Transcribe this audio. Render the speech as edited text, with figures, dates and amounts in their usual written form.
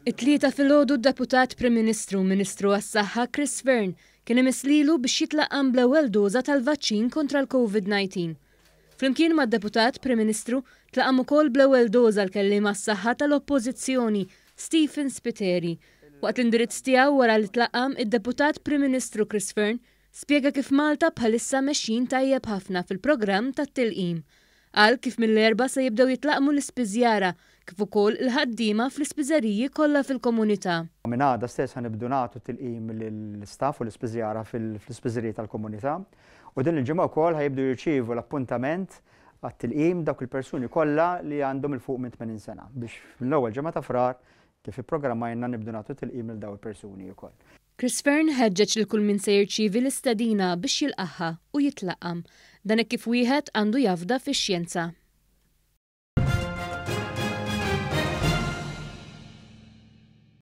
It-Tlieta filgħodu d-Deputat Prim Ministru għas-Saħħa Chris Fearne kien imislilu biex jitlaqqam bl-ewwel doża tal-vaċċin kontra l-COVID-19. Flimkien mad-Deputat Prim Ministru tlaqam ukoll bl-ewwel doża l-Kelliem għas-Saħħa tal-Oppożizzjoni Spiteri. Waqt l-indirizz tiegħu wara li tlaqqam id-Deputat Prim Ministru Chris Fearne spjega kif Malta bħalissa mexjin tajjeb ħafna fil-programm tat-tilqim. Qal kif mill-Erbgħa se jibdew jitlaqmu l-ISPIŽJARA kif ukoll il-ħaddiema fl-ispiżeriji kollha fil-komunità. Minn għada stess ħanibdu nagħtu tilqim lill-istaff u l-ispiżjara fl-ispiżeriji tal-komunità u din il-ġimgħa wkoll ħajibdu jirċievu l-appuntament għat-tilqim dawk il-persuni kollha li għandhom il fuq minn 80 sena biex mill-ewwel ġimgħa ta' frar kif ipprogrammajna nibdu nagħtu tilqim lil dawn il-persuni wkoll. Chris Fearne ħeġġeġ lil kull min se jirċievi l-istedina biex jilqaħħa u jitlaqqam dan kif wieħed għandu jafda fix-xjenza.